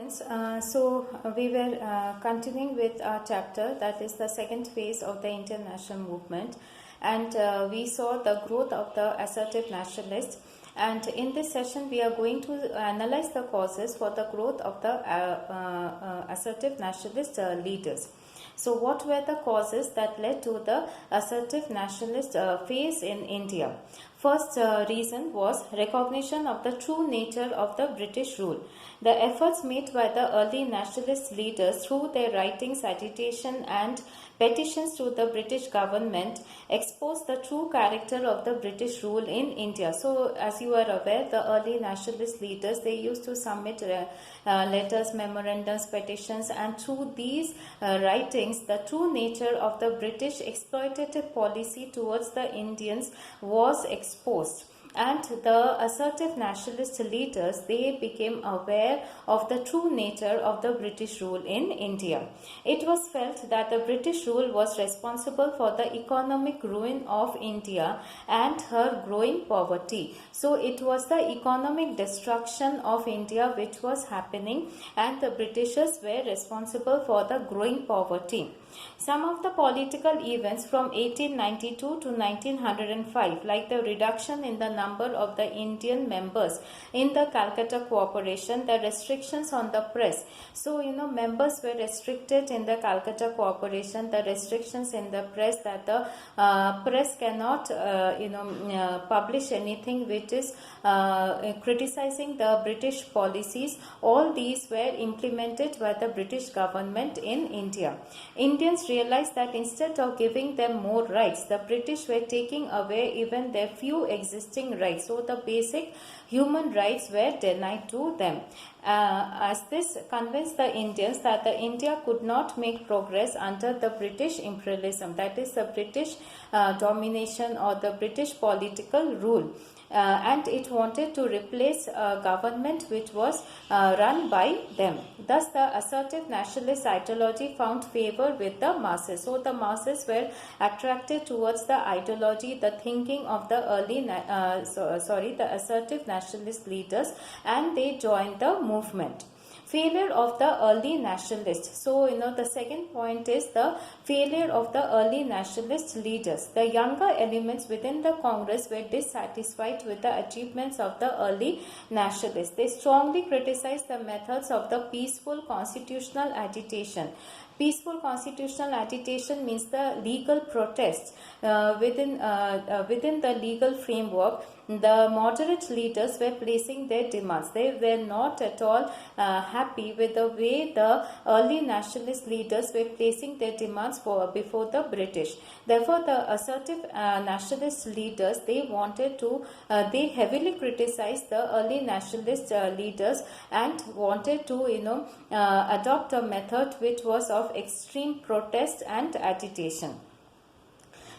We were continuing with our chapter, that is the second phase of the Indian national movement, and we saw the growth of the assertive nationalists. And in this session, we are going to analyze the causes for the growth of the assertive nationalist leaders. So, what were the causes that led to the assertive nationalist phase in India? First reason was recognition of the true nature of the British rule. The efforts made by the early nationalist leaders through their writings, agitation and petitions to the British government exposed the true character of the British rule in India. So, as you are aware, the early nationalist leaders, they used to submit letters, memorandums, petitions, and through these writings, the true nature of the British exploitative policy towards the Indians was exposed. And the assertive nationalist leaders, they became aware of the true nature of the British rule in India. It was felt that the British rule was responsible for the economic ruin of India and her growing poverty. So it was the economic destruction of India which was happening, and the Britishers were responsible for the growing poverty. Some of the political events from 1892 to 1905, like the reduction in the number of the Indian members in the Calcutta Cooperation, the restrictions on the press. So, members were restricted in the Calcutta Cooperation, the restrictions in the press, that the press cannot, publish anything which is criticizing the British policies. All these were implemented by the British government in India. Indians realized that instead of giving them more rights, the British were taking away even their few existing rights. So the basic human rights were denied to them. As this convinced the Indians that the India could not make progress under the British imperialism, that is the British domination or the British political rule. And it wanted to replace a government which was run by them. Thus, the assertive nationalist ideology found favor with the masses. So, the masses were attracted towards the ideology, the thinking of the the assertive nationalist leaders, and they joined the movement. Failure of the early nationalists. So, the second point is the failure of the early nationalist leaders. The younger elements within the Congress were dissatisfied with the achievements of the early nationalists. They strongly criticized the methods of the peaceful constitutional agitation. Peaceful constitutional agitation means the legal protests within the legal framework. The moderate leaders were placing their demands. They were not at all happy with the way the early nationalist leaders were placing their demands before the British. Therefore, the assertive nationalist leaders, they heavily criticized the early nationalist leaders and wanted to adopt a method which was of extreme protest and agitation.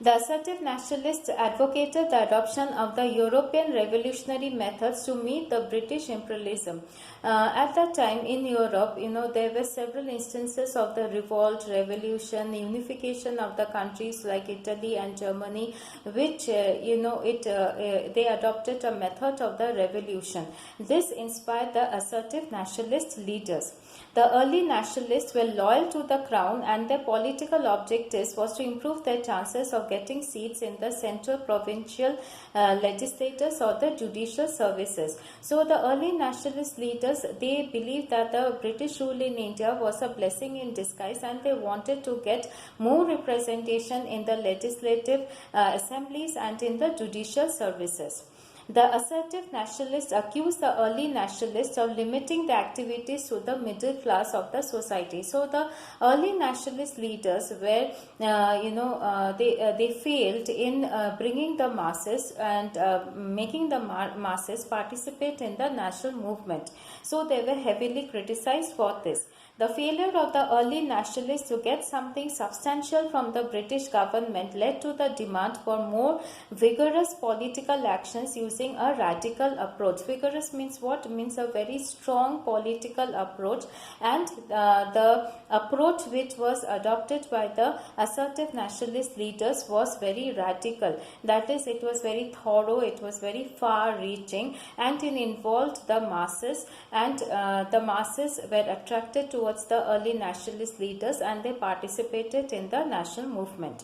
The assertive nationalists advocated the adoption of the European revolutionary methods to meet the British imperialism. At that time in Europe, there were several instances of the revolt, revolution, unification of the countries like Italy and Germany, which, they adopted a method of the revolution. This inspired the assertive nationalist leaders. The early nationalists were loyal to the crown, and their political objectives was to improve their chances of getting seats in the central provincial legislatures or the judicial services. So the early nationalist leaders, they believed that the British rule in India was a blessing in disguise, and they wanted to get more representation in the legislative assemblies and in the judicial services. The assertive nationalists accused the early nationalists of limiting the activities to the middle class of the society. So the early nationalist leaders were, they failed in bringing the masses and making the masses participate in the national movement. So they were heavily criticized for this. The failure of the early nationalists to get something substantial from the British government led to the demand for more vigorous political actions using choosing a radical approach. Vigorous means what? Means a very strong political approach, and the approach which was adopted by the assertive nationalist leaders was very radical. That is, it was very thorough, it was very far-reaching, and it involved the masses, and the masses were attracted towards the early nationalist leaders and they participated in the national movement.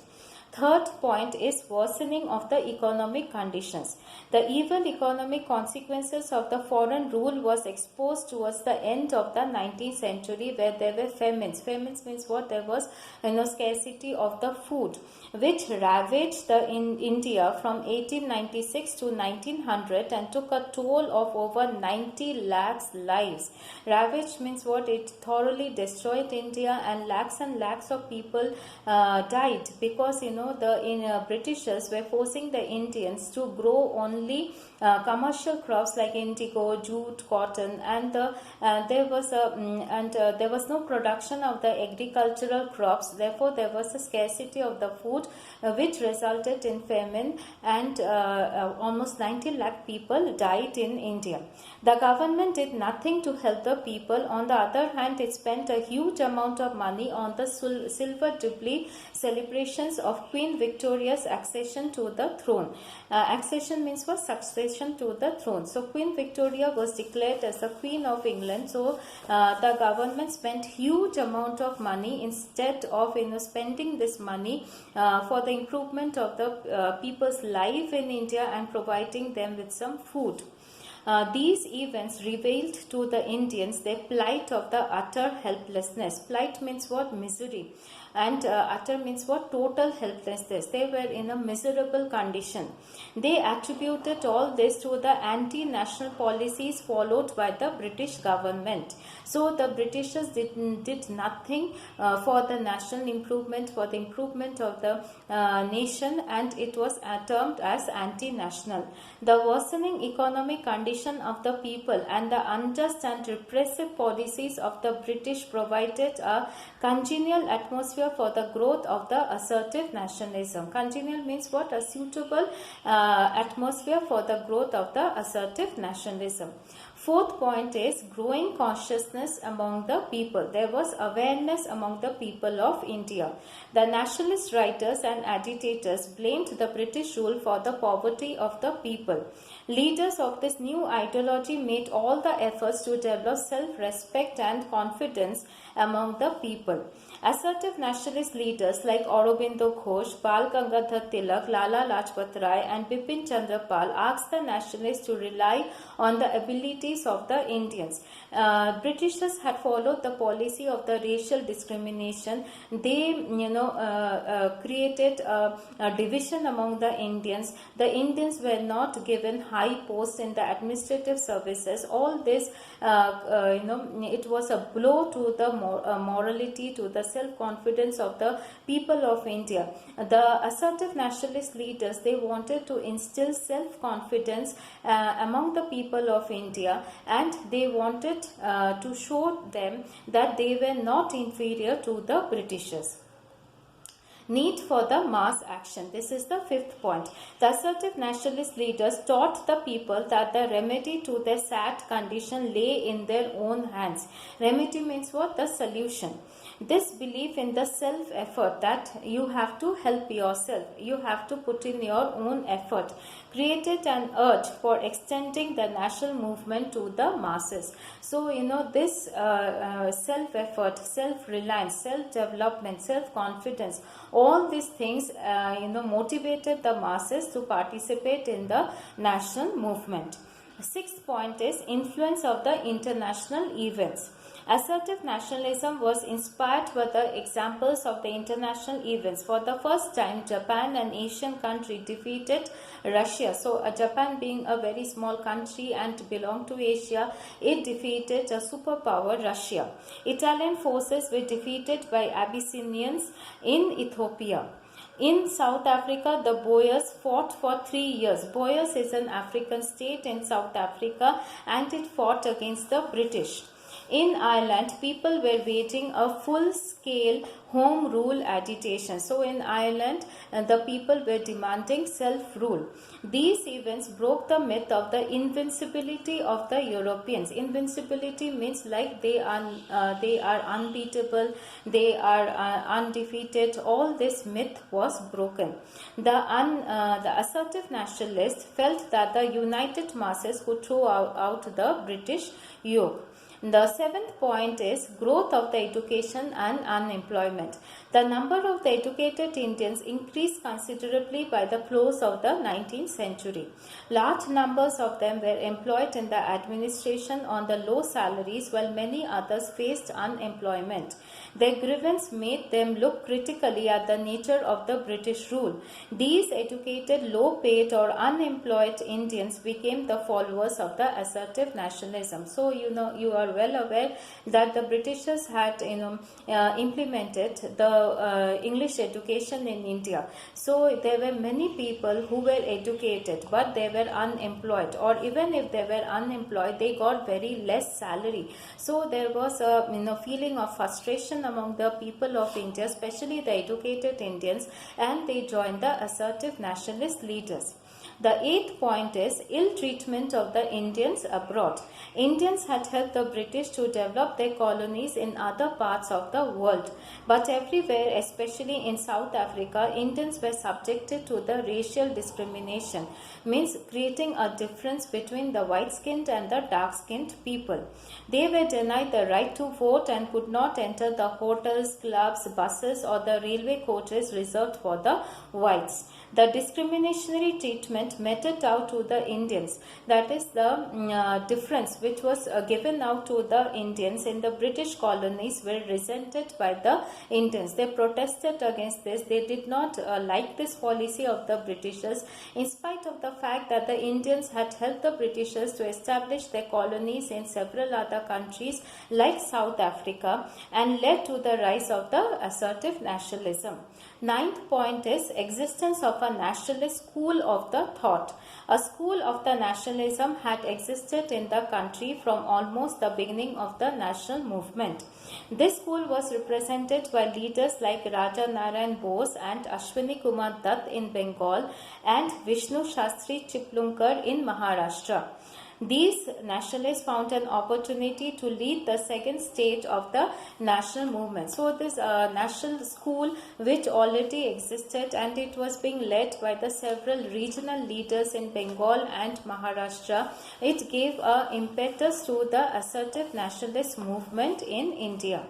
Third point is worsening of the economic conditions. The evil economic consequences of the foreign rule was exposed towards the end of the 19th century, where there were famines. Famines means what? There was scarcity of the food, which ravaged in India from 1896 to 1900 and took a toll of over 90 lakhs lives. Ravaged means what? It thoroughly destroyed India, and lakhs of people died because the Britishers were forcing the Indians to grow only commercial crops like indigo, jute, cotton, and there was no production of the agricultural crops. Therefore, there was a scarcity of the food, which resulted in famine, and almost 90 lakh people died in India. The government did nothing to help the people. On the other hand, it spent a huge amount of money on the silver jubilee celebrations of Queen Victoria's accession to the throne. Accession means what? Succession to the throne. So Queen Victoria was declared as the Queen of England. So the government spent huge amount of money instead of spending this money for the improvement of the people's life in India and providing them with some food. These events revealed to the Indians their plight of the utter helplessness. Plight means what? Misery. And utter means what? Total helplessness. They were in a miserable condition. They attributed all this to the anti-national policies followed by the British government. So the Britishers did nothing for the national improvement, for the improvement of the nation, and it was termed as anti-national. The worsening economic condition of the people and the unjust and repressive policies of the British provided a congenial atmosphere for the growth of the assertive nationalism. Congenial means what? A suitable atmosphere for the growth of the assertive nationalism. Fourth point is growing consciousness among the people. There was awareness among the people of India. The nationalist writers and agitators blamed the British rule for the poverty of the people. Leaders of this new ideology made all the efforts to develop self-respect and confidence among the people. Assertive nationalist leaders like Aurobindo Ghosh, Bal Gangadhar Tilak, Lala Lajpat Rai and Bipin Chandra Pal asked the nationalists to rely on the abilities of the Indians. Britishers had followed the policy of the racial discrimination. They created a division among the Indians. The Indians were not given high posts in the administrative services. All this, it was a blow to the morality, to the self-confidence of the people of India. The assertive nationalist leaders, they wanted to instill self-confidence among the people of India, and they wanted to show them that they were not inferior to the Britishers. Need for the mass action. This is the fifth point. The assertive nationalist leaders taught the people that the remedy to their sad condition lay in their own hands. Remedy means what? The solution. This belief in the self-effort, that you have to help yourself, you have to put in your own effort, created an urge for extending the national movement to the masses. So, this self-effort, self-reliance, self-development, self-confidence, all these things, motivated the masses to participate in the national movement. Sixth point is influence of the international events. Assertive nationalism was inspired by the examples of the international events. For the first time, Japan, an Asian country, defeated Russia. So, Japan being a very small country and belonged to Asia, it defeated a superpower, Russia. Italian forces were defeated by Abyssinians in Ethiopia. In South Africa, the Boers fought for 3 years. Boers is an African state in South Africa, and it fought against the British. In Ireland, people were waging a full-scale home rule agitation. So in Ireland, the people were demanding self-rule. These events broke the myth of the invincibility of the Europeans. Invincibility means like they are unbeatable, they are undefeated. All this myth was broken. The assertive nationalists felt that the united masses could throw out the British yoke. The seventh point is growth of the education and unemployment. The number of the educated Indians increased considerably by the close of the 19th century. Large numbers of them were employed in the administration on the low salaries, while many others faced unemployment. Their grievance made them look critically at the nature of the British rule. These educated, low-paid or unemployed Indians became the followers of the assertive nationalism. So you are well aware that the Britishers had implemented the English education in India. So there were many people who were educated but they were unemployed, or even if they were unemployed, they got very less salary. So there was a feeling of frustration among the people of India, especially the educated Indians, and they joined the assertive nationalist leaders. The eighth point is ill treatment of the Indians abroad. Indians had helped the British to develop their colonies in other parts of the world. But everywhere, especially in South Africa, Indians were subjected to the racial discrimination, means creating a difference between the white-skinned and the dark-skinned people. They were denied the right to vote and could not enter the hotels, clubs, buses or the railway coaches reserved for the whites. The discriminatory treatment meted out to the Indians, that is the difference which was given out to the Indians in the British colonies, were resented by the Indians. They protested against this. They did not like this policy of the Britishers, in spite of the fact that the Indians had helped the Britishers to establish their colonies in several other countries like South Africa, and led to the rise of the assertive nationalism. Ninth point is existence of a nationalist school of the thought. A school of the nationalism had existed in the country from almost the beginning of the national movement. This school was represented by leaders like Raja Narayan Bose and Ashwini Kumar Dutt in Bengal and Vishnu Shastri Chiplunkar in Maharashtra. These nationalists found an opportunity to lead the second stage of the national movement. So this national school which already existed, and it was being led by the several regional leaders in Bengal and Maharashtra, it gave an impetus to the assertive nationalist movement in India.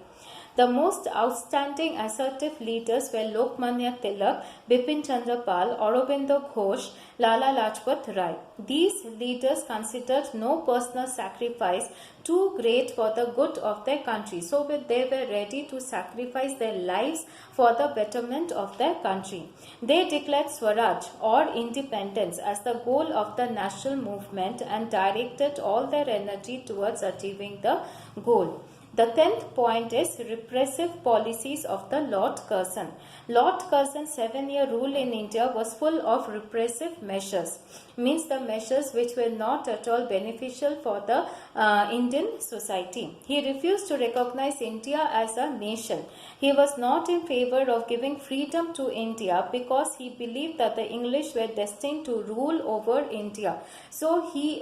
The most outstanding assertive leaders were Lokmanya Tilak, Bipin Chandra Pal, Aurobindo Ghosh, Lala Lajpat Rai. These leaders considered no personal sacrifice too great for the good of their country. So they were ready to sacrifice their lives for the betterment of their country. They declared Swaraj or independence as the goal of the national movement and directed all their energy towards achieving the goal. The 10th point is repressive policies of the Lord Curzon. Lord Curzon's 7-year rule in India was full of repressive measures, means the measures which were not at all beneficial for the Indian society. He refused to recognize India as a nation. He was not in favor of giving freedom to India because he believed that the English were destined to rule over India. So he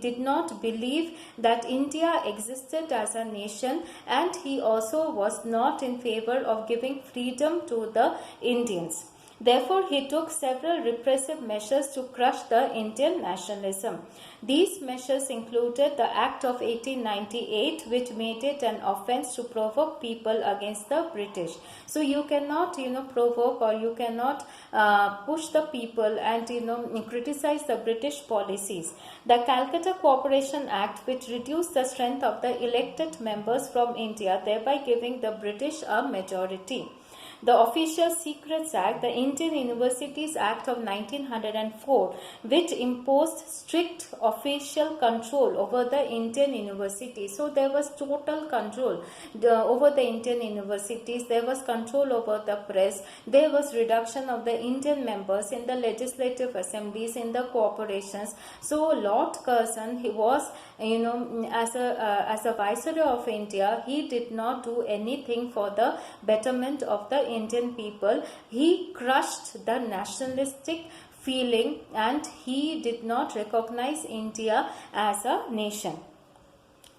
did not believe that India existed as a nation, and he also was not in favor of giving freedom to the Indians. Therefore, he took several repressive measures to crush the Indian nationalism. These measures included the Act of 1898, which made it an offence to provoke people against the British. So you cannot, provoke, or you cannot push the people and, criticize the British policies. The Calcutta Cooperation Act, which reduced the strength of the elected members from India, thereby giving the British a majority. the Official Secrets Act, the Indian Universities Act of 1904, which imposed strict official control over the Indian universities. So there was total control over the Indian universities. There was control over the press. There was reduction of the Indian members in the legislative assemblies, in the corporations. So Lord Curzon, he was, as a viceroy of India, he did not do anything for the betterment of the Indian people. He crushed the nationalistic feeling and he did not recognize India as a nation.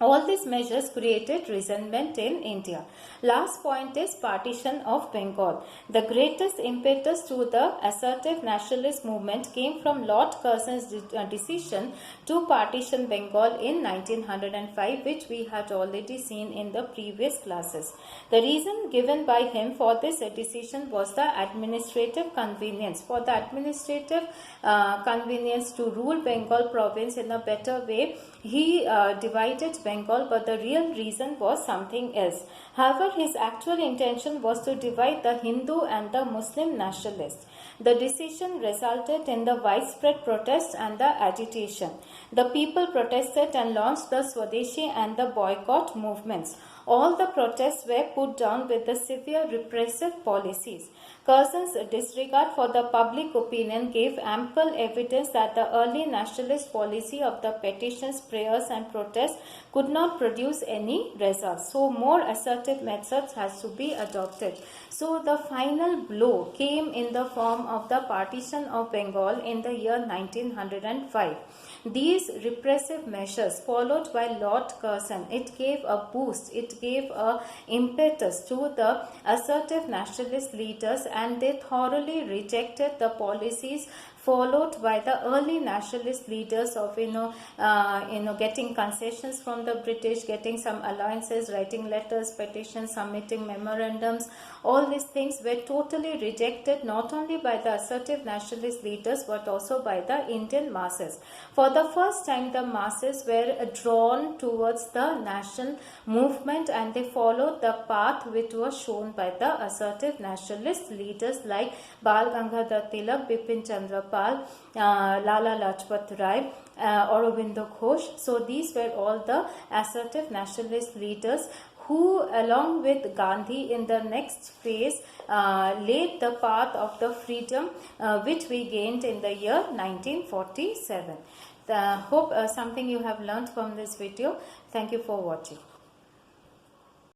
All these measures created resentment in India. Last point is partition of Bengal. The greatest impetus to the assertive nationalist movement came from Lord Curzon's decision to partition Bengal in 1905, which we had already seen in the previous classes. The reason given by him for this decision was the administrative convenience. For the administrative convenience to rule Bengal province in a better way, he divided Bengal, but the real reason was something else. However, his actual intention was to divide the Hindu and the Muslim nationalists. The decision resulted in the widespread protest and the agitation. The people protested and launched the Swadeshi and the boycott movements. All the protests were put down with the severe repressive policies. Curzon's disregard for the public opinion gave ample evidence that the early nationalist policy of the petitions, prayers and protests could not produce any results. So more assertive methods has to be adopted. So the final blow came in the form of the partition of Bengal in the year 1905. These repressive measures followed by Lord Curzon, it gave a boost, it gave a impetus to the assertive nationalist leaders, and they thoroughly rejected the policies followed by the early nationalist leaders of getting concessions from the British, getting some alliances, writing letters, petitions, submitting memorandums. All these things were totally rejected not only by the assertive nationalist leaders but also by the Indian masses. For the first time, the masses were drawn towards the national movement and they followed the path which was shown by the assertive nationalist leaders like Bal Gangadhar Tilak, Bipin Chandra Pal, Lala Lajpat Rai, Aurobindo Ghosh. So these were all the assertive nationalist leaders who, along with Gandhi in the next phase, laid the path of the freedom which we gained in the year 1947. Hope something you have learned from this video. Thank you for watching.